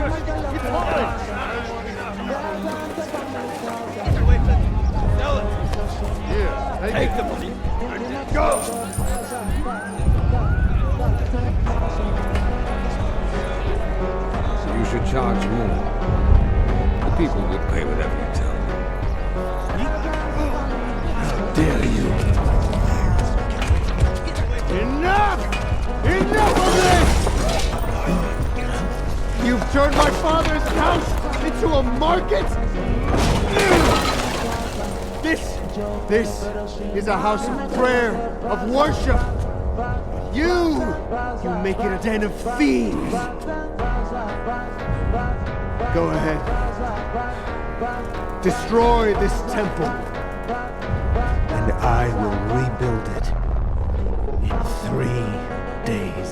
It's mine! Sell it! Here, Take the money and go! You should charge more. The people will pay whatever you tell them. How dare you! Enough! Enough of this! You've turned my father's house into a market? This is a house of prayer, of worship. You make it a den of fiends. Go ahead. Destroy this temple, and I will rebuild it in 3 days.